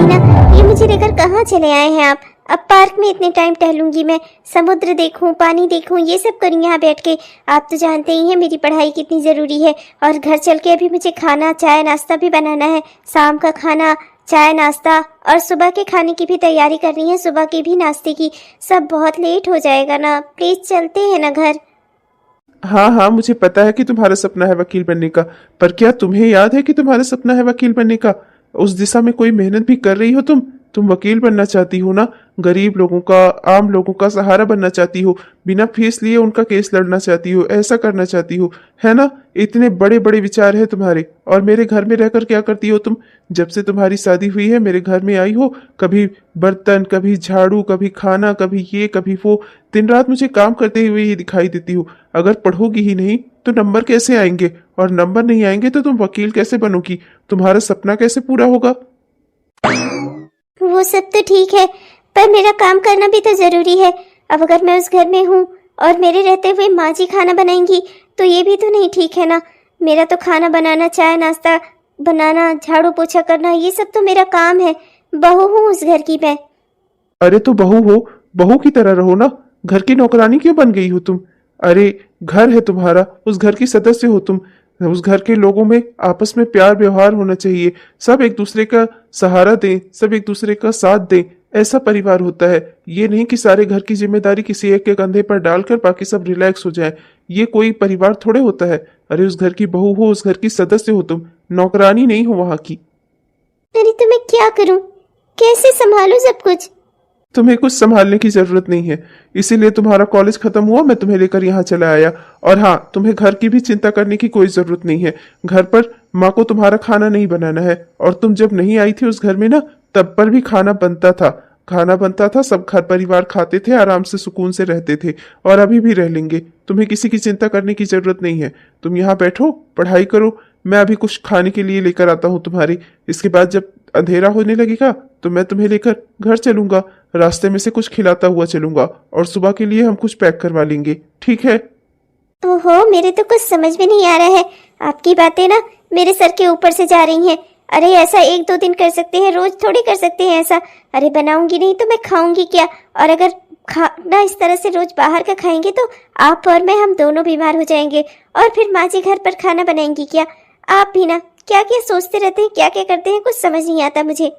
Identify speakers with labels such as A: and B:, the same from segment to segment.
A: ना, ये मुझे लेकर कहाँ चले आए हैं आप? अब पार्क में इतने टाइम टहलूंगी मैं, समुद्र देखूं, पानी देखूं, ये सब करूं यहाँ बैठ के। आप तो जानते ही हैं मेरी पढ़ाई कितनी ज़रूरी है, और घर चल के अभी मुझे खाना चाय नाश्ता भी बनाना है। शाम का खाना, चाय नाश्ता, और सुबह के खाने की भी तैयारी करनी है, सुबह के भी नाश्ते की। सब बहुत लेट हो जाएगा ना, प्लीज़ चलते हैं ना घर।
B: हाँ हाँ, मुझे पता है कि तुम्हारा सपना है वकील बनने का, पर क्या तुम्हें याद है कि तुम्हारा सपना है वकील बनने का? उस दिशा में कोई मेहनत भी कर रही हो तुम वकील बनना चाहती हो ना? गरीब लोगों का, आम लोगों का सहारा बनना चाहती हो, बिना फीस लिए उनका केस लड़ना चाहती हो, ऐसा करना चाहती हो, है ना? इतने बड़े बड़े विचार है तुम्हारे, और मेरे घर में रहकर क्या करती हो तुम? जब से तुम्हारी शादी हुई है मेरे घर में आई हो, कभी बर्तन, कभी झाड़ू, कभी खाना, कभी ये कभी वो, दिन रात मुझे काम करते हुए ही दिखाई देती हो। अगर पढ़ोगी ही नहीं तो नंबर कैसे आएंगे, और नंबर नहीं आएंगे तो तुम वकील कैसे बनोगी? तुम्हारा सपना कैसे पूरा होगा?
A: वो सब तो ठीक है, पर मेरा काम करना भी तो जरूरी है। अब अगर मैं उस घर में हूँ और मेरे रहते हुए माँ जी खाना बनाएंगी तो ये भी तो नहीं ठीक है ना। मेरा तो खाना बनाना, चाय नाश्ता बनाना, झाड़ू पोछा करना, ये सब तो मेरा काम है। बहू हूँ उस घर की मैं।
B: अरे तो बहू हो, बहू की तरह रहो ना, घर की नौकरानी क्यों बन गई हो तुम? अरे घर है तुम्हारा, उस घर की सदस्य हो तुम। उस घर के लोगों में आपस में प्यार व्यवहार होना चाहिए, सब एक दूसरे का सहारा दें, सब एक दूसरे का साथ दें, ऐसा परिवार होता है। ये नहीं कि सारे घर की जिम्मेदारी किसी एक के कंधे पर डालकर बाकी सब रिलैक्स हो जाए। ये कोई परिवार थोड़े होता है। अरे उस घर की बहू हो, उस घर की सदस्य हो तुम, नौकरानी नहीं हो वहां की।
A: अरे तो मैं क्या करूँ, कैसे संभालूं सब कुछ?
B: तुम्हें कुछ संभालने की जरूरत नहीं है, इसीलिए तुम्हारा कॉलेज खत्म हुआ, मैं तुम्हें लेकर यहाँ चला आया। और हाँ, तुम्हें घर की भी चिंता करने की कोई जरूरत नहीं है। घर पर माँ को तुम्हारा खाना नहीं बनाना है, और तुम जब नहीं आई थी उस घर में ना, तब पर भी खाना बनता था। खाना बनता था, सब घर परिवार खाते थे, आराम से सुकून से रहते थे, और अभी भी रह लेंगे। तुम्हें किसी की चिंता करने की जरूरत नहीं है। तुम यहाँ बैठो, पढ़ाई करो, मैं अभी कुछ खाने के लिए लेकर आता हूँ तुम्हारी। इसके बाद जब अंधेरा होने लगेगा तो मैं तुम्हें लेकर घर चलूंगा, रास्ते में से कुछ खिलाता हुआ चलूंगा, और सुबह के लिए हम कुछ पैक करवा लेंगे, ठीक है?
A: ओहो, मेरे तो कुछ समझ में नहीं आ रहा है। आपकी बातें ना मेरे सर के ऊपर से जा रही हैं। अरे ऐसा एक दो दिन कर सकते हैं, रोज थोड़ी कर सकते हैं ऐसा। अरे बनाऊंगी नहीं तो मैं खाऊंगी क्या? और अगर खाना इस तरह से रोज बाहर का खाएंगे तो आप और मैं, हम दोनों बीमार हो जाएंगे। और फिर माँ जी घर पर खाना बनाएंगी क्या? आप भी ना क्या क्या सोचते रहते हैं, क्या क्या करते हैं, कुछ समझ नहीं आता मुझे।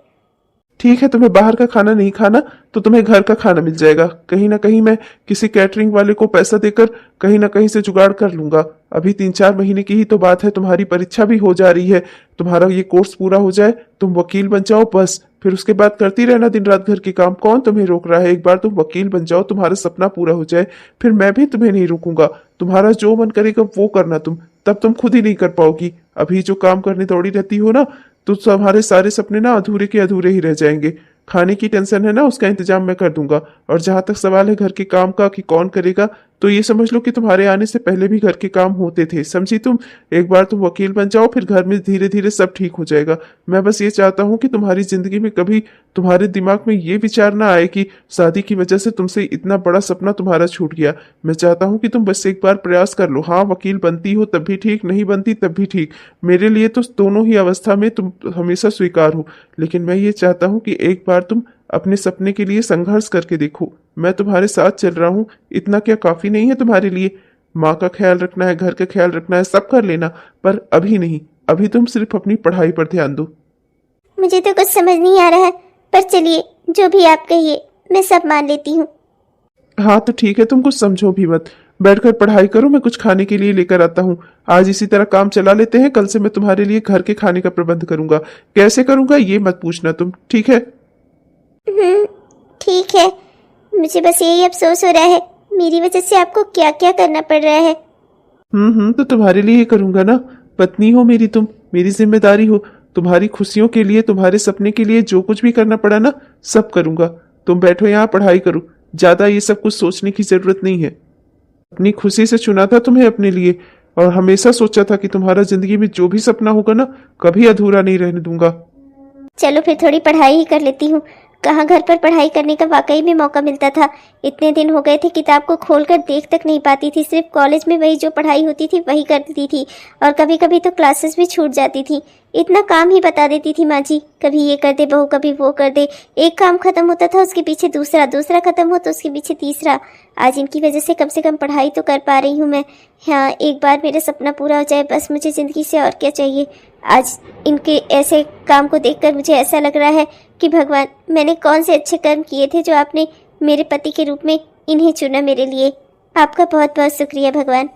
B: ठीक है, तुम्हें बाहर का खाना नहीं खाना तो तुम्हें घर का खाना मिल जाएगा। कहीं ना कहीं मैं किसी कैटरिंग वाले को पैसा देकर कहीं ना कहीं से जुगाड़ कर लूंगा। अभी 3-4 महीने की ही तो बात है, तुम्हारी परीक्षा भी हो जा रही है। तुम्हारा ये कोर्स पूरा हो जाए, तुम वकील बन जाओ, बस फिर उसके बाद करती रहना दिन रात घर के काम। कौन तुम्हें रोक रहा है? एक बार तुम वकील बन जाओ, तुम्हारा सपना पूरा हो जाए, फिर मैं भी तुम्हें नहीं रोकूंगा। तुम्हारा जो मन करेगा वो करना तुम, तब तुम खुद ही नहीं कर पाओगी। अभी जो काम करने दौड़ी रहती हो ना, तो तुम्हारे सारे सपने ना अधूरे के अधूरे ही रह जाएंगे। खाने की टेंशन है ना, उसका इंतजाम मैं कर दूंगा। और जहां तक सवाल है घर के काम का कि कौन करेगा, तो ये समझ लो कि तुम्हारे आने से पहले भी घर के काम होते थे, समझी तुम? एक बार तुम वकील बन जाओ, फिर घर में धीरे धीरे सब ठीक हो जाएगा। मैं बस ये चाहता हूँ कि तुम्हारी जिंदगी में कभी तुम्हारे दिमाग में ये विचार ना आए कि शादी की वजह से तुमसे इतना बड़ा सपना तुम्हारा छूट गया। मैं चाहता हूँ कि तुम बस एक बार प्रयास कर लो। हाँ, वकील बनती हो तब भी ठीक, नहीं बनती तब भी ठीक, मेरे लिए तो दोनों ही अवस्था में तुम हमेशा स्वीकार हो। लेकिन मैं ये चाहता हूँ कि एक बार तुम अपने सपने के लिए संघर्ष करके देखो। मैं तुम्हारे साथ चल रहा हूँ, इतना क्या काफी नहीं है तुम्हारे लिए? माँ का ख्याल रखना है, घर का ख्याल रखना है, सब कर लेना, पर अभी नहीं। अभी तुम सिर्फ अपनी पढ़ाई पर ध्यान दो।
A: मुझे तो कुछ समझ नहीं आ रहा है, पर चलिए जो भी आप कहिए मैं सब मान लेती हूँ।
B: हाँ तो ठीक है, तुम कुछ समझो भी मत, बैठकर पढ़ाई करो। मैं कुछ खाने के लिए लेकर आता हूँ। आज इसी तरह काम चला लेते हैं, कल से मैं तुम्हारे लिए घर के खाने का प्रबंध करूंगा। कैसे करूंगा ये मत पूछना तुम, ठीक है?
A: ठीक है। मुझे बस यही अफसोस हो रहा है, मेरी वजह से आपको क्या क्या करना पड़ रहा है।
B: तो तुम्हारे लिए ही करूंगा ना। पत्नी हो मेरी तुम, मेरी जिम्मेदारी हो। तुम्हारी खुशियों के लिए, तुम्हारे सपने के लिए जो कुछ भी करना पड़ा ना, सब करूंगा। तुम बैठो यहाँ, पढ़ाई करो, ज्यादा ये सब कुछ सोचने की जरूरत नहीं है। अपनी खुशी से चुना था तुम्हें अपने लिए, और हमेशा सोचा था कि तुम्हारा जिंदगी में जो भी सपना होगा ना, कभी अधूरा नहीं रहने दूंगा।
A: चलो फिर थोड़ी पढ़ाई ही कर लेती हूँ। कहाँ घर पर पढ़ाई करने का वाकई में मौका मिलता था। इतने दिन हो गए थे किताब को खोलकर देख तक नहीं पाती थी। सिर्फ कॉलेज में वही जो पढ़ाई होती थी वही करती थी, और कभी कभी तो क्लासेस भी छूट जाती थी। इतना काम ही बता देती थी माँ जी, कभी ये कर दे बहू, कभी वो कर दे। एक काम खत्म होता था उसके पीछे दूसरा, दूसरा खत्म हो तो उसके पीछे तीसरा। आज इनकी वजह से कम पढ़ाई तो कर पा रही हूँ मैं। हाँ, एक बार मेरा सपना पूरा हो जाए बस, मुझे ज़िंदगी से और क्या चाहिए। आज इनके ऐसे काम को देखकर मुझे ऐसा लग रहा है कि भगवान, मैंने कौन से अच्छे कर्म किए थे जो आपने मेरे पति के रूप में इन्हें चुना मेरे लिए। आपका बहुत बहुत शुक्रिया भगवान।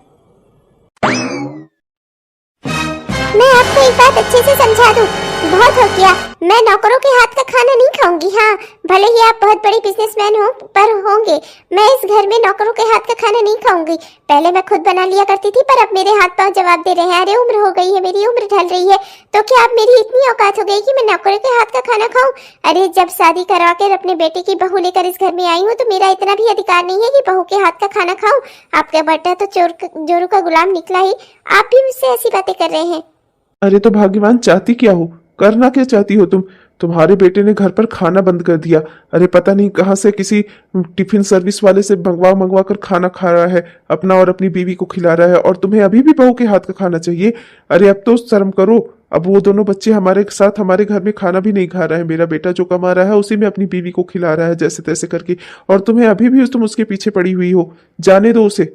C: मैं आपको एक बात अच्छे से समझा दूं, बहुत हो गया। मैं नौकरों के हाथ का खाना नहीं खाऊंगी। हाँ, भले ही आप बहुत बड़े बिजनेसमैन हो पर होंगे, मैं इस घर में नौकरों के हाथ का खाना नहीं खाऊंगी। पहले मैं खुद बना लिया करती थी पर अब मेरे हाथ पांव जवाब दे रहे हैं। अरे उम्र हो गई है, मेरी उम्र ढल रही है, तो क्या अब मेरी इतनी औकात हो गई कि मैं नौकरों के हाथ का खाना खाऊं? अरे जब शादी करा कर अपने बेटे की बहू लेकर इस घर में आई हूँ तो मेरा इतना भी अधिकार नहीं है कि बहू के हाथ का खाना खाऊं। आपका बेटा तो जोरू का गुलाम निकला ही, आप भी मुझसे ऐसी बातें कर रहे हैं।
B: अरे तो भाग्यवान, चाहती क्या हो, करना क्या चाहती हो तुम? तुम्हारे बेटे ने घर पर खाना बंद कर दिया। अरे पता नहीं कहाँ से किसी टिफिन सर्विस वाले से मंगवा कर खाना खा रहा है, अपना और अपनी बीवी को खिला रहा है, और तुम्हें अभी भी बहू के हाथ का खाना चाहिए? अरे अब तो शर्म करो। अब वो दोनों बच्चे हमारे साथ हमारे घर में खाना भी नहीं खा रहे हैं। मेरा बेटा जो कमा रहा है उसी में अपनी बीवी को खिला रहा है जैसे तैसे करके, और तुम्हें अभी भी तुम उसके पीछे पड़ी हुई हो। जाने दो उसे।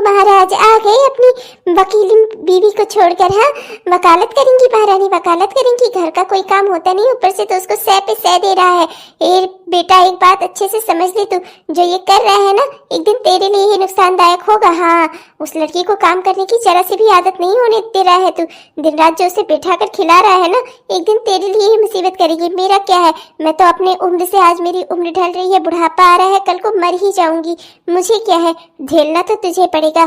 C: महाराज आ गए अपनी वकील बीवी को छोड़कर। हाँ, वकालत करेंगी महारानी, वकालत करेंगी। घर का कोई काम होता नहीं, ऊपर से तो उसको सह पे सह दे रहा है। ए बेटा, एक बात अच्छे से समझ ले, तू जो ये कर रहा है ना, एक दिन तेरे लिए ही नुकसानदायक होगा। हाँ, उस लड़की को काम करने की जरा से भी आदत नहीं होने दे रहा है तू। दिन रात जो उसे बैठा कर खिला रहा है ना, एक दिन तेरे लिए ही मुसीबत करेगी। मेरा क्या है, मैं तो अपने उम्र से, आज मेरी उम्र ढल रही है, बुढ़ापा आ रहा है, कल को मर ही जाऊंगी। मुझे क्या है, झेलना तो तुझे पड़ेगा।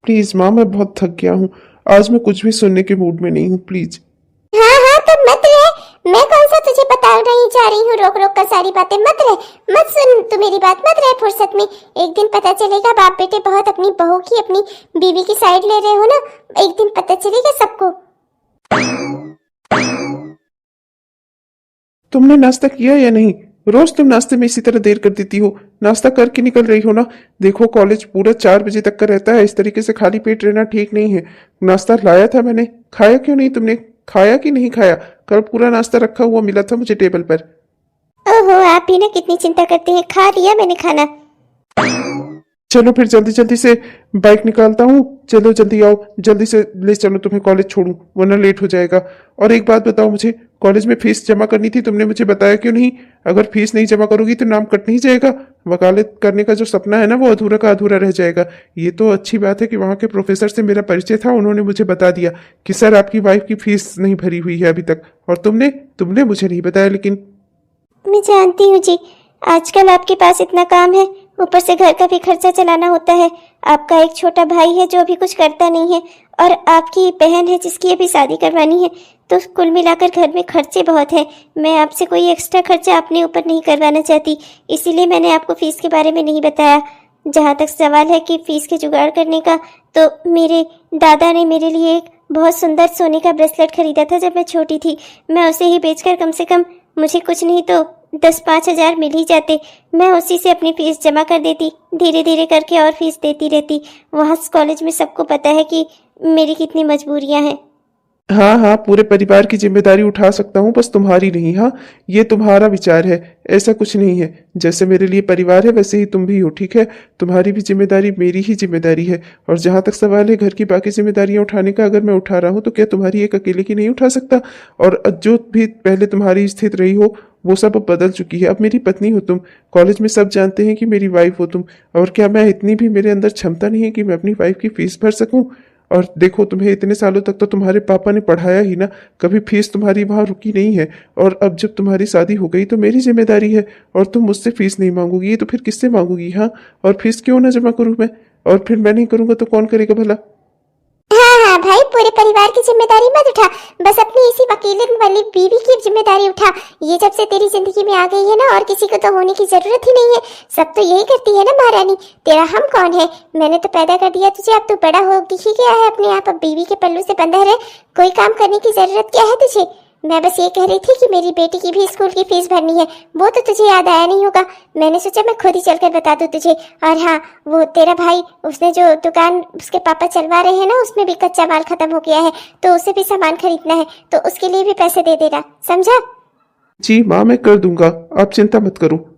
B: प्लीज माँ, मैं बहुत थक गया हूँ, आज मैं कुछ भी सुनने के मूड में नहीं हूँ, प्लीज।
C: हाँ हाँ, तो मत रह। मैं कौन सा तुझे बता रही जा रही हूँ रोक रोक कर सारी बातें। मत रह, मत सुन तू मेरी बात, मत रह फुर्सत में। एक दिन पता चलेगा, बाप बेटे बहुत अपनी बहू की, अपनी बीवी की साइड ले रहे हो ना, एक दिन पता चलेगा सबको।
B: तुमने नाश्ता किया या नहीं? रोज तुम नाश्ते में इसी तरह देर कर देती हो, नाश्ता करके निकल रही हो ना। देखो कॉलेज पूरा 4 बजे तक का रहता है, इस तरीके से खाली पेट रहना ठीक नहीं है। नाश्ता लाया था मैंने, खाया क्यों नहीं तुमने? खाया कि नहीं खाया? कल पूरा नाश्ता रखा हुआ मिला था मुझे टेबल पर।
A: ओहो, आप ही ना कितनी चिंता करते हैं। खा लिया मैंने खाना।
B: चलो फिर जल्दी जल्दी से बाइक निकालता हूँ, चलो जल्दी आओ, जल्दी से ले चलो, तुम्हें कॉलेज छोड़ूं वरना लेट हो जाएगा। और एक बात बताओ मुझे, कॉलेज में फीस जमा करनी थी, तुमने मुझे बताया क्यों नहीं? अगर फीस नहीं जमा करोगी तो नाम कट नहीं जाएगा, वकालत करने का जो सपना है ना वो अधूरा का अधूरा रह जाएगा। ये तो अच्छी बात है कि वहाँ के प्रोफेसर से मेरा परिचय था, उन्होंने मुझे बता दिया कि सर आपकी वाइफ की फीस नहीं भरी हुई है अभी तक, और तुमने मुझे नहीं बताया। लेकिन
A: मैं जानती हूँ जी, आजकल आपके पास इतना काम है, ऊपर से घर का भी खर्चा चलाना होता है। आपका एक छोटा भाई है जो अभी कुछ करता नहीं है, और आपकी बहन है जिसकी अभी शादी करवानी है, तो कुल मिलाकर घर में खर्चे बहुत हैं। मैं आपसे कोई एक्स्ट्रा खर्चा अपने ऊपर नहीं करवाना चाहती, इसीलिए मैंने आपको फीस के बारे में नहीं बताया। जहाँ तक सवाल है कि फीस के जुगाड़ करने का, तो मेरे दादा ने मेरे लिए एक बहुत सुंदर सोने का ब्रेसलेट खरीदा था जब मैं छोटी थी। मैं उसे ही बेचकर कम से कम मुझे कुछ नहीं तो 10-5 हज़ार मिल ही जाते। मैं उसी से अपनी फीस जमा कर देती, धीरे धीरे करके और फीस देती रहती। वहाँ कॉलेज में सबको पता है कि मेरी कितनी मजबूरियाँ हैं।
B: हाँ हाँ, पूरे परिवार की जिम्मेदारी उठा सकता हूँ, बस तुम्हारी नहीं। हाँ, ये तुम्हारा विचार है, ऐसा कुछ नहीं है। जैसे मेरे लिए परिवार है वैसे ही तुम भी हो, ठीक है? तुम्हारी भी जिम्मेदारी मेरी ही जिम्मेदारी है। और जहाँ तक सवाल है घर की बाकी जिम्मेदारियां उठाने का, अगर मैं उठा रहा हूँ तो क्या तुम्हारी एक अकेले की नहीं उठा सकता? और जो भी पहले तुम्हारी स्थिति रही हो वो सब अब बदल चुकी है। अब मेरी पत्नी हो तुम, कॉलेज में सब जानते हैं कि मेरी वाइफ हो तुम। और क्या मैं इतनी भी मेरे अंदर क्षमता नहीं है कि मैं अपनी वाइफ की फीस भर सकूं? और देखो, तुम्हें इतने सालों तक तो तुम्हारे पापा ने पढ़ाया ही ना, कभी फीस तुम्हारी वहाँ रुकी नहीं है। और अब जब तुम्हारी शादी हो गई तो मेरी जिम्मेदारी है, और तुम मुझसे फीस नहीं मांगोगी, ये तो फिर किससे मांगोगी? हाँ, और फीस क्यों ना जमा करूँ मैं? और फिर मैं नहीं करूँगा तो कौन करेगा भला?
C: हाँ भाई, पूरे परिवार की जिम्मेदारी मत उठा, बस अपनी इसी वकील वाली बीवी की जिम्मेदारी उठा। ये जब से तेरी जिंदगी में आ गई है ना, और किसी को तो होने की जरूरत ही नहीं है, सब तो यही करती है ना महारानी। तेरा हम कौन है? मैंने तो पैदा कर दिया तुझे, अब तू बड़ा हो ही गया है अपने आप, अब बीवी के पल्लू से बंधा रहे। कोई काम करने की जरूरत क्या है तुझे? मैं बस ये कह रही थी कि मेरी बेटी की भी स्कूल की फीस भरनी है, वो तो तुझे याद आया नहीं होगा। मैंने सोचा मैं खुद ही चलकर बता दूं तुझे। और हाँ, वो तेरा भाई, उसने जो दुकान उसके पापा चलवा रहे हैं ना, उसमें भी कच्चा माल खत्म हो गया है, तो उसे भी सामान खरीदना है, तो उसके लिए भी पैसे दे देना, समझा?
B: जी माँ, मैं कर दूंगा, आप चिंता मत करो।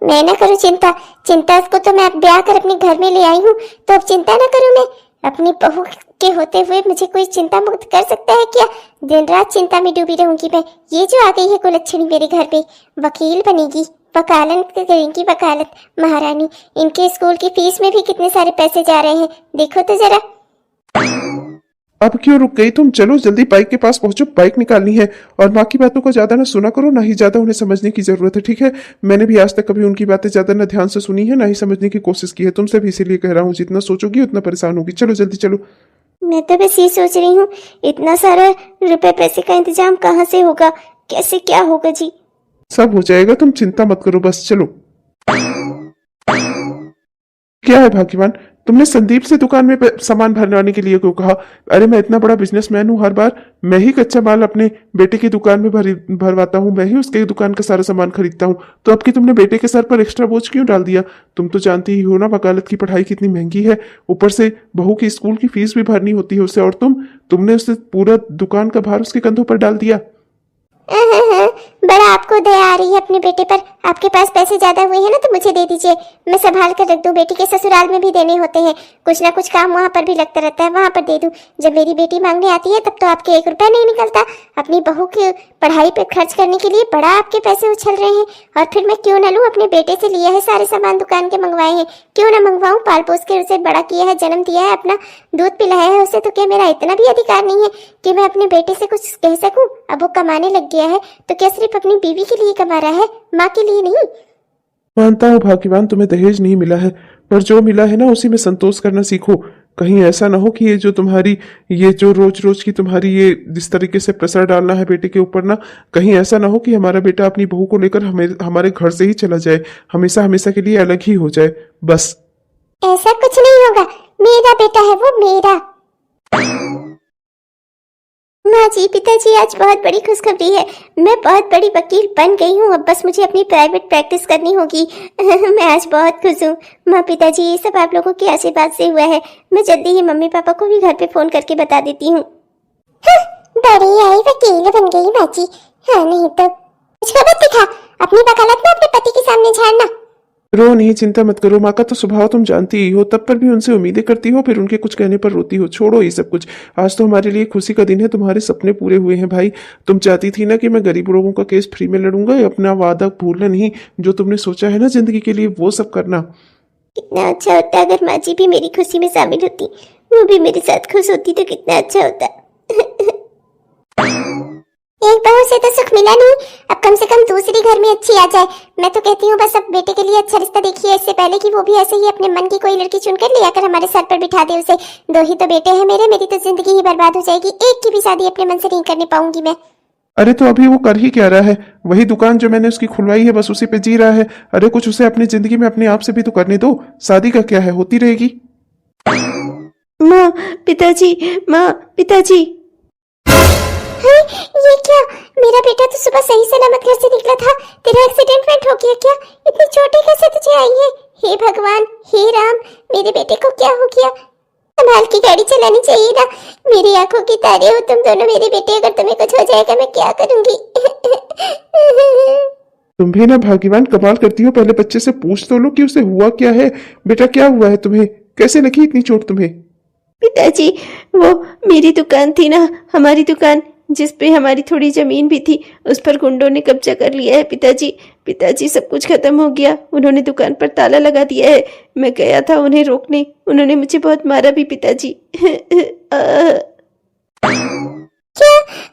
C: मैं ना करूँ चिंता? चिंता को तो मैं ब्याह कर अपने घर में ले आई हूँ, तो अब चिंता ना करूँ मैं? अपनी बहू के होते हुए मुझे कोई चिंता मुक्त कर सकता है क्या? दिन रात चिंता में डूबी रहूंगी मैं। ये जो आ गई है कुलच्छणी मेरे घर पे, वकील बनेगी, वकालत करेंगी, वकालत महारानी। इनके स्कूल की फीस में भी कितने सारे पैसे जा रहे हैं, देखो तो जरा।
B: अब क्यों रुक गई तुम? चलो जल्दी बाइक के पास पहुंचो, बाइक निकालनी है। और माँ की बातों को ज्यादा ना सुना करो, ना ही ज्यादा उन्हें समझने की जरूरत है, ठीक है? मैंने भी आज तक कभी उनकी बातें ज्यादा ना ध्यान से सुनी है, ना ही समझने की कोशिश की है। तुमसे भी इसीलिए कह रहा हूँ, जितना सोचोगी उतना परेशान होगी। चलो जल्दी चलो।
A: मैं तो बस ये सोच रही हूँ, इतना सारा रुपए पैसे का इंतजाम कहाँ से होगा, कैसे क्या होगा जी?
B: सब हो जाएगा, तुम चिंता मत करो, बस चलो। क्या है भाग्यवान, तुमने संदीप से दुकान में सामान भरवाने के लिए क्यों कहा? अरे मैं इतना बड़ा बिजनेसमैन हूँ, हर बार मैं ही कच्चा माल अपने बेटे की दुकान में भरवाता हूँ, मैं ही उसके दुकान का सारा सामान खरीदता हूँ, तो अब की तुमने बेटे के सर पर एक्स्ट्रा बोझ क्यों डाल दिया? तुम तो जानती ही हो ना वकालत की पढ़ाई कितनी महंगी है, ऊपर से बहू की स्कूल की फीस भी भरनी होती है उसे, और तुमने उसे पूरा दुकान का भार उसके कंधों पर डाल दिया।
C: बड़ा आपको दया आ रही है अपने बेटे पर। आपके पास पैसे ज्यादा हुए हैं ना, तो मुझे दे दीजिए, मैं संभाल कर रख दूं। बेटी के ससुराल में भी देने होते हैं, कुछ ना कुछ काम वहाँ पर भी लगता रहता है, वहाँ पर दे दूं। जब मेरी बेटी मांगने आती है तब तो आपके 1 रुपया नहीं निकलता। अपनी बहू की पढ़ाई पे खर्च करने के लिए बड़ा आपके पैसे उछल रहे हैं, और फिर मैं क्यों ना लूं? अपने बेटे से लिया है सारे सामान, दुकान के मंगवाए हैं, क्यों ना मंगवाऊं? पाल पोस के उसे बड़ा किया है, जन्म दिया है, अपना दूध पिलाया है उसे, तो क्या मेरा इतना भी अधिकार नहीं है कि मैं अपने बेटे से कुछ कह सकूं? अब वो कमाने लग गया है तो क्या सिर्फ अपनी बीवी के लिए कमा रहा है, माँ के लिए नहीं?
B: मानता हूँ भाग्यवान, तुम्हें दहेज नहीं मिला है, पर जो मिला है ना उसी में संतोष करना सीखो। कहीं ऐसा ना हो कि ये जो रोज रोज की तुम्हारी ये जिस तरीके से प्रेशर डालना है बेटे के ऊपर ना, कहीं ऐसा ना हो कि हमारा बेटा अपनी बहू को लेकर हमारे घर से ही चला जाए, हमेशा हमेशा के लिए अलग ही हो जाए, बस।
C: ऐसा कुछ नहीं होगा, मेरा बेटा है वो, मेरा।
A: माँ जी, पिताजी, आज बहुत बड़ी खुशखबरी है, मैं बहुत बड़ी वकील बन गई हूँ। अब बस मुझे अपनी प्राइवेट प्रैक्टिस करनी होगी। मैं आज बहुत खुश हूँ। माँ, पिताजी, ये सब आप लोगों के आशीर्वाद से हुआ है। मैं जल्दी ही मम्मी पापा को भी घर पे फोन करके बता देती हूँ।
C: बड़ी आई वकील बन गई बाजी। हाँ, नहीं तो कुछ खबर दिखा, अपनी वकालत में अपने पति के सामने झाड़ना।
B: रो नहीं, चिंता मत करो, माँ का तो स्वभाव तुम जानती ही हो, तब पर भी उनसे उम्मीदें करती हो, फिर उनके कुछ कहने पर रोती हो। छोड़ो ये सब कुछ, आज तो हमारे लिए खुशी का दिन है, तुम्हारे सपने पूरे हुए हैं भाई। तुम चाहती थी ना कि मैं गरीब लोगों का केस फ्री में लड़ूंगा, अपना वादा भूलना नहीं, जो तुमने सोचा है ना जिंदगी के लिए वो सब करना।
A: कितना अच्छा होता अगर माँ जी भी मेरी खुशी में शामिल होती, वो भी मेरे साथ खुश होती तो कितना अच्छा होता।
C: एक बहू से तो सुख मिला नहीं, अब कम से कम दूसरी घर में अच्छी आ जाए। मैं तो कहती हूँ बस अब बेटे के लिए अच्छा रिश्ता देखिए, इससे पहले कि वो भी ऐसे ही अपने मन की कोई लड़की चुनकर ले आकर हमारे सर पर बिठा दे उसे। 2 ही तो बेटे हैं मेरे, मेरी तो जिंदगी ही बर्बाद हो जाएगी। एक की भी शादी अपने मन से नहीं करने पाऊंगी मैं।
B: अरे तो अभी वो कर ही क्या रहा है? वही दुकान जो मैंने उसकी खुलवाई है, बस उसी पे जी रहा है। अरे कुछ उसे अपनी जिंदगी में अपने आप से भी तो करने दो, शादी का क्या है, होती रहेगी।
A: माँ, पिताजी, माँ, पिताजी।
C: ये क्या? मेरा बेटा तो सुबह सही सलामत घर से निकला था, तेरा एक्सीडेंट हो गया क्या? इतनी चोटें कैसे तुझे आई है? हे भगवान, हे राम, मेरे बेटे को क्या हो गया? संभाल की गाड़ी चलानी चाहिए ना। मेरी आंखों की तारे हो तुम दोनों मेरे बेटे, अगर तुम्हें कुछ हो जाएगा मैं क्या करूंगी?
B: तुम भी ना भाग्यवान, कमाल करती हो। पहले बच्चे से पूछ तो लो कि उसे हुआ क्या है। बेटा क्या हुआ है तुम्हें, कैसे लगी इतनी चोट तुम्हें?
A: पिताजी, वो मेरी दुकान थी ना, हमारी दुकान, जिस पे हमारी थोड़ी जमीन भी थी, उस पर गुंडों ने कब्जा कर लिया है पिताजी। पिताजी, सब कुछ खत्म हो गया, उन्होंने दुकान पर ताला लगा दिया है। मैं गया था उन्हें रोकने, उन्होंने मुझे बहुत मारा भी पिताजी।
C: क्या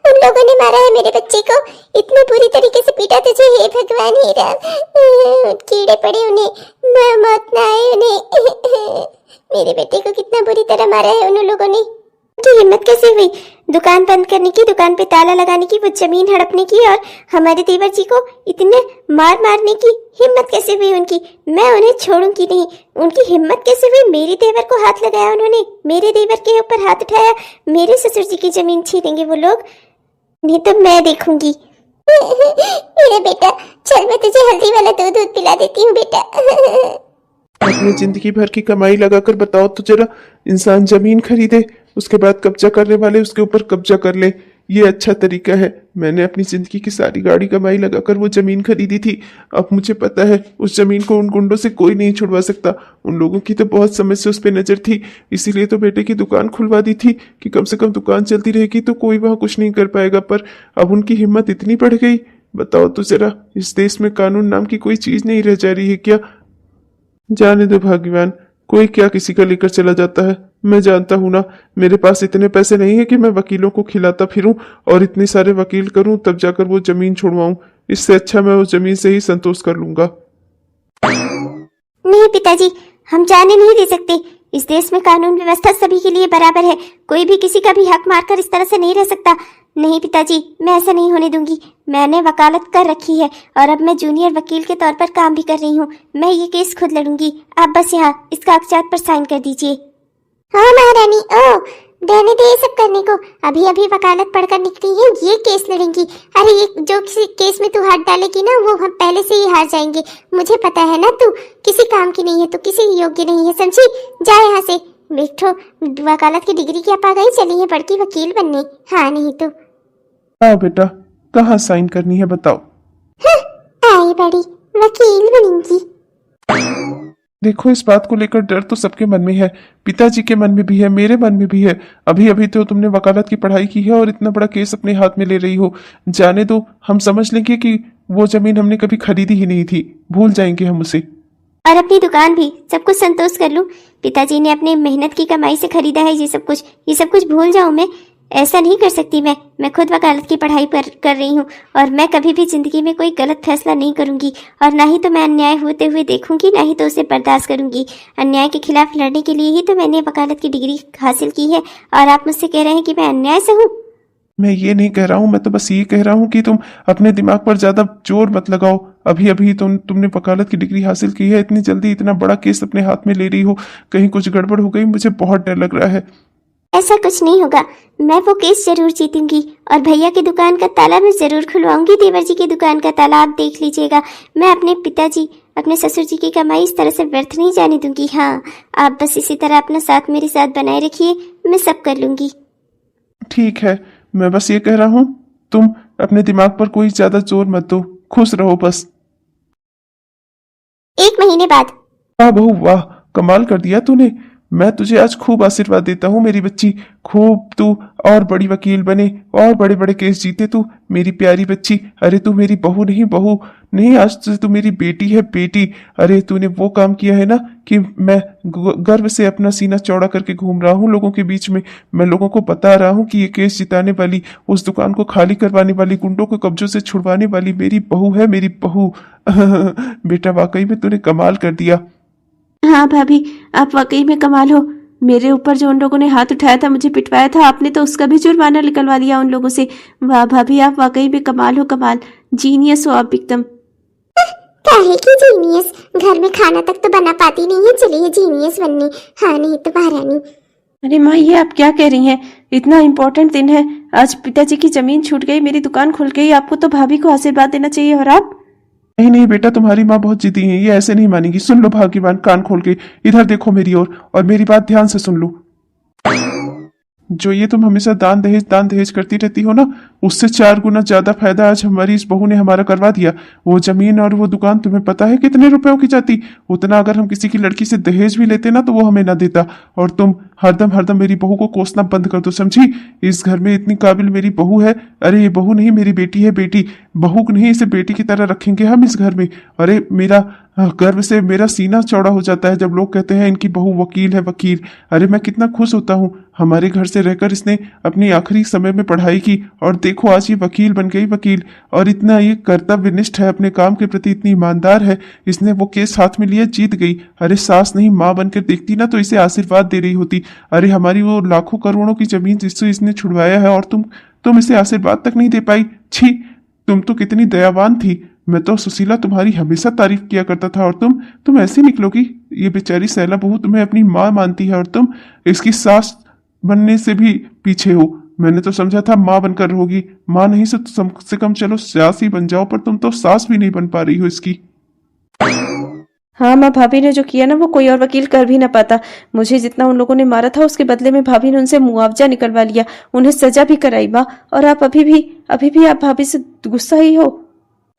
C: उन लोगों ने मारा है मेरे बच्चे को? इतनी बुरी तरीके से पीटा तुझे? हे भगवान, हे राम, कीड़े पड़े उन्हें, मौत ना आए उन्हें। मेरे बेटे को कितना बुरी तरह मारा है उन लोगों ने।
A: की हिम्मत कैसे हुई दुकान बंद करने की, दुकान पे ताला लगाने की, वो जमीन हड़पने की, और हमारे देवर जी को इतने मारने की हिम्मत कैसे हुई उनकी? मैं उन्हें छोड़ूंगी नहीं। उनकी हिम्मत कैसे हुई? मेरे देवर को हाथ लगाया उन्होंने, मेरे देवर के ऊपर हाथ उठाया, मेरे ससुर जी की जमीन छीनेंगे वो लोग। नहीं तो मैं देखूंगी।
C: मेरे बेटा, चल मैं तुझे हल्दी वाला दूध पिला देती हूँ बेटा।
B: अपनी जिंदगी भर की कमाई लगाकर बताओ तो जरा, इंसान जमीन खरीदे, उसके बाद कब्जा करने वाले उसके ऊपर कब्जा कर ले, ये अच्छा तरीका है? मैंने अपनी जिंदगी की सारी गाड़ी कमाई लगाकर वो जमीन खरीदी थी। अब मुझे पता है उस जमीन को उन गुंडों से कोई नहीं छुड़वा सकता। उन लोगों की तो बहुत समय से उस पर नजर थी, इसीलिए तो बेटे की दुकान खुलवा दी थी कि कम से कम दुकान चलती रहेगी तो कोई वहां कुछ नहीं कर पाएगा। पर अब उनकी हिम्मत इतनी बढ़ गई, बताओ तो जरा, इस देश में कानून नाम की कोई चीज नहीं रह जा रही है क्या? जाने दो भाग्यवान, कोई क्या किसी का लेकर चला जाता है। मैं जानता हूं ना, मेरे पास इतने पैसे नहीं है कि मैं वकीलों को खिलाता फिरूं और इतने सारे वकील करूं तब जाकर वो जमीन छुड़वाऊं। इससे अच्छा मैं उस जमीन से ही संतोष कर लूंगा।
A: नहीं पिताजी, हम जाने नहीं दे सकते। इस देश में कानून व्यवस्था सभी के लिए बराबर है, कोई भी किसी का भी हक मारकर इस तरह से नहीं रह सकता। नहीं पिताजी, मैं ऐसा नहीं होने दूंगी। मैंने वकालत कर रखी है और अब मैं जूनियर वकील के तौर पर काम भी कर रही हूँ। मैं ये केस खुद लड़ूंगी। आप बस यहाँ इस कागजात पर साइन कर दीजिए।
C: हाँ महारानी, ओ रहने दे ये सब करने को। अभी अभी वकालत पढ़कर निकली है, ये केस लड़ेंगी। अरे ये जो किसी केस में तू हाथ डालेगी ना, वो हम पहले से ही हार जाएंगे। मुझे पता है ना, तू किसी काम की नहीं है, तू किसी योग्य नहीं है, समझी? जा यहाँ से। बैठो, वकालत की डिग्री क्या पा गई, चली है बड़की वकील बनने। हाँ नहीं तो
B: हाँ बेटा, कहाँ साइन करनी है बताओ?
C: आई बड़ी वकील बनेंगी।
B: देखो, इस बात को लेकर डर तो सबके मन में है, पिताजी के मन में भी है, मेरे मन में भी है। अभी अभी तो तुमने वकालत की पढ़ाई की है और इतना बड़ा केस अपने हाथ में ले रही हो। जाने दो, हम समझ लेंगे कि वो जमीन हमने कभी खरीदी ही नहीं थी, भूल जाएंगे हम उसे।
A: और अपनी दुकान भी, सब कुछ संतोष कर लूं। पिताजी ने अपनी मेहनत की कमाई से खरीदा है ये सब कुछ भूल जाऊं मैं? ऐसा नहीं कर सकती मैं खुद वकालत की पढ़ाई कर रही हूँ और मैं कभी भी जिंदगी में कोई गलत फैसला नहीं करूंगी। और ना ही तो मैं अन्याय होते हुए देखूंगी, ना ही तो उसे बर्दाश्त करूंगी। अन्याय के खिलाफ लड़ने के लिए ही तो मैंने वकालत की डिग्री हासिल की है और आप मुझसे कह रहे हैं कि मैं अन्याय से हूँ?
B: मैं ये नहीं कह रहा हूँ, मैं तो बस ये कह रहा हूँ कि तुम अपने दिमाग पर ज्यादा जोर मत लगाओ। अभी अभी तुमने वकालत की डिग्री हासिल की है, इतनी जल्दी इतना बड़ा केस अपने हाथ में ले रही हो, कहीं कुछ गड़बड़ हो गई, मुझे बहुत डर लग रहा है।
A: ऐसा कुछ नहीं होगा, मैं वो केस जरूर जीतूंगी और भैया की दुकान का ताला मैं जरूर खुलवाऊंगी। देवर जी की दुकान का ताला आप देख लीजिएगा। मैं अपने पिताजी, अपने ससुर जी की कमाई इस तरह से व्यर्थ नहीं जाने दूंगी। हाँ, आप बस इसी तरह अपना साथ मेरे साथ बनाए रखिए, मैं सब कर लूंगी।
B: ठीक है, मैं बस ये कह रहा हूँ, तुम अपने दिमाग पर कोई ज्यादा जोर मत दो, खुश रहो बस।
A: 1 महीने बाद।
B: वाह बहू वाह, कमाल कर दिया तूने। मैं तुझे आज खूब आशीर्वाद देता हूँ मेरी बच्ची, खूब तू और बड़ी वकील बने और बड़े बड़े केस जीते तू, मेरी प्यारी बच्ची। अरे तू मेरी बहू नहीं, आज से तू मेरी बेटी है, बेटी। अरे तूने वो काम किया है ना कि मैं गर्व से अपना सीना चौड़ा करके घूम रहा हूँ लोगों के बीच में। मैं लोगों को बता रहा हूँ कि ये केस जिताने वाली, उस दुकान को खाली करवाने वाली, गुंडों को कब्जों से छुड़वाने वाली मेरी बहू है, मेरी बहू। बेटा वाकई में तूने कमाल कर दिया।
D: हाँ भाभी, आप वाकई में कमाल हो। मेरे ऊपर जो उन लोगों ने हाथ उठाया था, मुझे पिटवाया था, आपने तो उसका भी जुर्माना निकलवा लिया उन लोगों से। वाह भाभी, आप वाकई में कमाल हो, कमाल, जीनियस हो आप एकदम।
C: काहे की जीनियस, घर में खाना तक तो बना पाती नहीं है, चलिए जीनियस बनने। हाँ नहीं तो महारानी।
D: अरे माँ, ये आप क्या कह रही हैं? इतना इम्पोर्टेंट दिन है, आज पिताजी की जमीन छूट गई, मेरी दुकान खुल गई, आपको तो भाभी को आशीर्वाद देना चाहिए। और आप?
B: नहीं बेटा, तुम्हारी माँ बहुत जिद्दी है, ये ऐसे नहीं मानेगी। सुन लो भाग्यवान, कान खोल के इधर देखो मेरी ओर और मेरी बात ध्यान से सुन लो। जो ये तुम हमेशा दान दहेज करती रहती हो ना, उससे 4 गुना ज्यादा फायदा आज हमारी इस बहू ने हमारा करवा दिया। वो जमीन और वो दुकान तुम्हें पता है कितने रुपयों की जाती? उतना अगर हम किसी की लड़की से दहेज भी लेते ना तो वो हमें ना देता। और तुम हरदम मेरी बहू को कोसना बंद कर दो, समझी? इस घर में इतनी काबिल मेरी बहू है। अरे ये बहू नहीं, मेरी बेटी है, बेटी। बहू नहीं, इसे बेटी की तरह रखेंगे हम इस घर में। अरे मेरा गर्व से मेरा सीना चौड़ा हो जाता है जब लोग कहते हैं इनकी बहू वकील है, वकील। अरे मैं कितना खुश होता हूँ। हमारे घर से रहकर इसने अपनी आखिरी समय में पढ़ाई की और देखो आज ये वकील बन गई, वकील। और इतना ये कर्तव्यनिष्ठ है, अपने काम के प्रति इतनी ईमानदार है। इसने वो केस हाथ में लिया, जीत गई। अरे सास नहीं, माँ बनकर देखती ना तो इसे आशीर्वाद दे रही होती। अरे हमारी वो लाखों करोड़ों की जमीन जिससे इसने छुड़वाया है और तुम इसे आशीर्वाद तक नहीं दे पाई। छी, तुम तो कितनी दयावान थी। मैं तो सुशीला तुम्हारी हमेशा तारीफ किया करता था और तुम ऐसी निकलोगी। ये बेचारी सैला बहू तुम्हें अपनी माँ मानती है और तुम इसकी सास बनने से भी पीछे हो। मैंने तो समझा था माँ बनकर रहोगी। माँ नहीं से कम से कम चलो सास ही बन जाओ, पर तुम तो सास भी नहीं बन पा रही हो इसकी।
D: हाँ माँ, भाभी ने जो किया ना वो कोई और वकील कर भी ना पाता। मुझे जितना उन लोगों ने मारा था उसके बदले में भाभी ने उनसे मुआवजा निकलवा लिया, उन्हें सजा भी कराई माँ। और आप अभी भी आप भाभी से गुस्सा ही हो।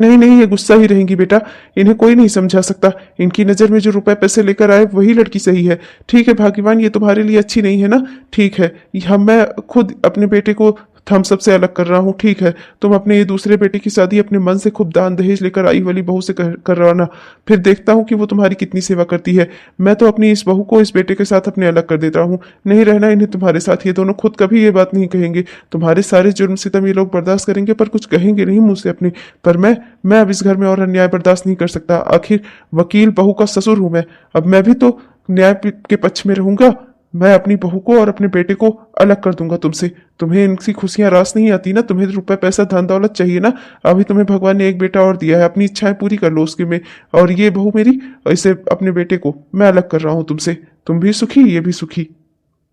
B: नहीं नहीं, ये गुस्सा ही रहेंगी बेटा। इन्हें कोई नहीं समझा सकता। इनकी नजर में जो रुपए पैसे लेकर आए वही लड़की सही है। ठीक है भाग्यवान, ये तुम्हारे लिए अच्छी नहीं है ना, ठीक है। मैं खुद अपने बेटे को हम सबसे अलग कर रहा हूँ, ठीक है। तुम अपने ये दूसरे बेटे की शादी अपने मन से खूब दान दहेज लेकर आई वाली बहू से करवाना, फिर देखता हूँ कि वो तुम्हारी कितनी सेवा करती है। मैं तो अपनी इस बहू को इस बेटे के साथ अपने अलग कर देता हूँ। नहीं रहना इन्हें तुम्हारे साथ। ये दोनों खुद कभी ये बात नहीं कहेंगे। तुम्हारे सारे जुर्म सितम ये लोग बर्दाश्त करेंगे, पर कुछ कहेंगे नहीं मुंह से अपने। पर मैं अब इस घर में और अन्याय बर्दाश्त नहीं कर सकता। आखिर वकील बहू का ससुर हूं मैं। अब मैं भी तो न्याय के पक्ष में रहूंगा। मैं अपनी बहू को और अपने बेटे को अलग कर दूंगा तुमसे। तुम्हें इनसी खुशियां रास नहीं आती ना, तुम्हें रुपए पैसा धन दौलत चाहिए ना। अभी तुम्हें भगवान ने एक बेटा और दिया है, अपनी इच्छाएं पूरी कर लो उसके में। और ये बहू मेरी, इसे अपने बेटे को मैं अलग कर रहा हूं तुमसे। तुम भी सुखी, ये भी सुखी।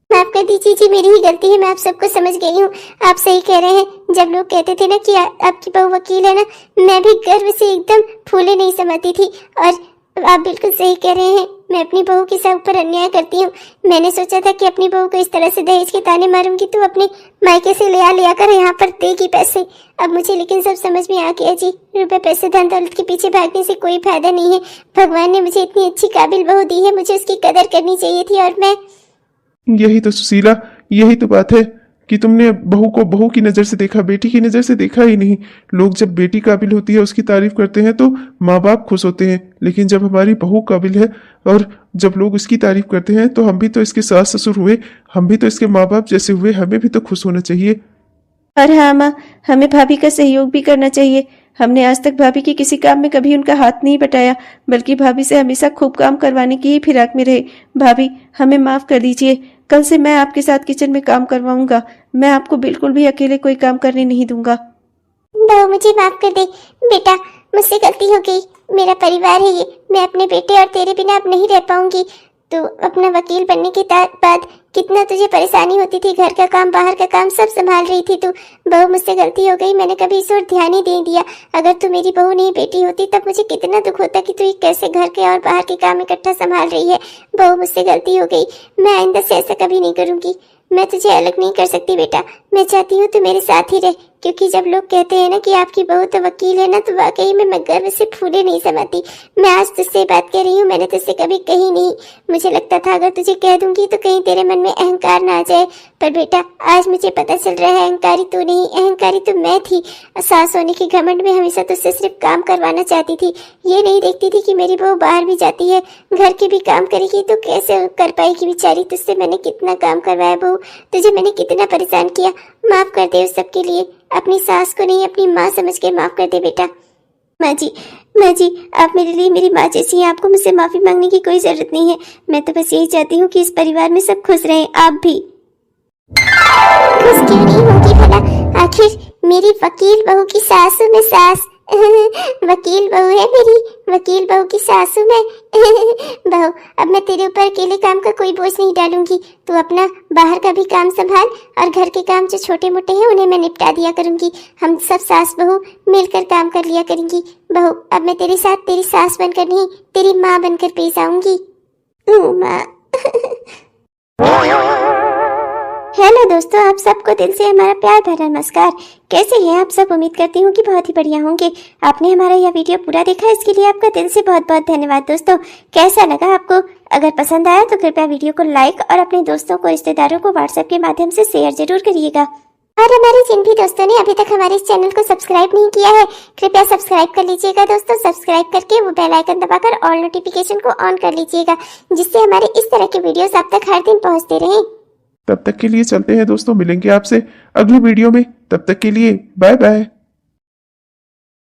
C: माफ कर दीजिए जी, मेरी ही गलती है। मैं आप सबको समझ गई हूँ। आप सही कह रहे हैं। जब लोग कहते थे ना कि आपकी बहू वकील है ना, मैं भी गर्व से एकदम फूले नहीं समाती थी। और आप बिल्कुल सही कह रहे हैं। मैं अपनी बहू के साथ ऊपर अन्याय करती हूँ। मैंने सोचा था कि अपनी बहू को इस तरह से दहेज के ताने मारूंगी तो अपने मायके से ले कर यहाँ पर देगी पैसे। अब मुझे लेकिन सब समझ में आ गया जी। रुपए पैसे धन दौलत के पीछे भागने से कोई फायदा नहीं है। भगवान ने मुझे इतनी अच्छी काबिल बहू दी है, मुझे उसकी कदर करनी चाहिए थी। और मैं
B: यही तो सुशीला, यही तो बात है कि तुमने बहू को बहू की नजर से देखा, बेटी की नजर से देखा ही नहीं। लोग जब बेटी काबिल होती है उसकी तारीफ करते हैं तो माँ बाप खुश होते हैं, लेकिन जब हमारी बहू काबिल है और जब लोग उसकी तारीफ करते हैं तो हम भी तो इसके सास ससुर हुए, हम भी तो इसके माँ बाप जैसे हुए, हमें भी तो खुश होना चाहिए।
D: और हाँ माँ, हमें भाभी का सहयोग भी करना चाहिए। हमने आज तक भाभी के किसी काम में कभी उनका हाथ नहीं बटाया, बल्कि भाभी से हमेशा खूब काम करवाने की ही फिराक में रहे। भाभी हमें माफ कर दीजिए। कल से मैं आपके साथ किचन में काम करवाऊंगा। मैं आपको बिल्कुल भी अकेले कोई काम करने नहीं दूंगा।
C: बहू मुझे माफ कर दे बेटा, मुझसे गलती हो गई। मेरा परिवार है ये। मैं अपने बेटे और तेरे बिना अब नहीं रह पाऊंगी। तो अपना वकील बनने के बाद कितना तुझे परेशानी होती थी। घर का काम बाहर का काम सब संभाल रही थी तू। बहू मुझसे गलती हो गई। मैंने कभी इस ओर ध्यान ही नहीं दिया। अगर तू मेरी बहू नहीं बेटी होती तब मुझे कितना दुख होता कि तू कैसे घर के और बाहर के काम इकट्ठा संभाल रही है। बहू मुझसे गलती हो गई। मैं आइंदा से ऐसा कभी नहीं करूंगी। मैं तुझे अलग नहीं कर सकती बेटा। मैं चाहती हूँ तू मेरे साथ ही रहे, क्योंकि जब लोग कहते हैं ना कि आपकी बहू तो वकील है ना, तो वाकई में मैं गर्व से फूले नहीं समाती। मैं आज तुझसे बात कर रही हूँ, मैंने तुझसे कभी कही नहीं। मुझे लगता था अगर तुझे कह दूंगी तो कहीं तेरे मन में अहंकार ना आ जाए, पर बेटा आज मुझे पता चल रहा है अहंकारी तू नहीं, अहंकारी तो मैं थी। सास होने के घमंड में हमेशा तुझसे सिर्फ काम करवाना चाहती थी। ये नहीं देखती थी कि मेरी बहू बाहर भी जाती है, घर के भी काम करेगी तो कैसे कर पाएगी बेचारी। तुझसे मैंने कितना काम करवाया बहू, तुझे मैंने कितना परेशान किया। माफ कर दे उस सब के लिए। अपनी सास को नहीं अपनी माँ समझ के माफ कर दे बेटा।
A: माँ जी आप मेरे लिए मेरी माँ जैसी हैं। आपको मुझसे माफी मांगने की कोई जरूरत नहीं है। मैं तो बस यही चाहती हूँ कि इस परिवार में सब खुश रहें, आप भी।
C: खुश क्यों नहीं होगी भला? आखिर मेरी वकील बहू की सासू में सास वकील बहू है मेरी, वकील बहू की सासू में बहू। अब मैं तेरे ऊपर अकेले काम का कोई बोझ नहीं डालूंगी। तू अपना बाहर का भी काम संभाल और घर के काम जो छोटे मोटे हैं उन्हें मैं निपटा दिया करूंगी। हम सब सास बहू मिलकर काम कर लिया करेंगी। बहू अब मैं तेरे साथ तेरी सास बनकर नहीं, तेरी माँ बनकर पेश आऊंगी।
A: माँ। हेलो दोस्तों, आप सबको दिल से हमारा प्यार भरा नमस्कार। कैसे हैं आप सब? उम्मीद करती हूँ कि बहुत ही बढ़िया होंगे। आपने हमारा यह वीडियो पूरा देखा, इसके लिए आपका दिल से बहुत बहुत धन्यवाद। दोस्तों कैसा लगा आपको? अगर पसंद आया तो कृपया वीडियो को लाइक और अपने दोस्तों को, रिश्तेदारों को व्हाट्सएप के माध्यम से शेयर जरूर करिएगा।
C: और हमारे जिन भी दोस्तों ने अभी तक हमारे इस चैनल को सब्सक्राइब नहीं किया है, कृपया सब्सक्राइब कर लीजिएगा दोस्तों। सब्सक्राइब करके वो बेल आइकन दबाकर ऑल नोटिफिकेशन को ऑन कर लीजिएगा, जिससे हमारे इस तरह के वीडियोस आप तक हर दिन पहुंचते रहें।
B: तब तक के लिए चलते हैं दोस्तों, मिलेंगे आपसे अगली वीडियो में। तब तक के लिए बाय बाय।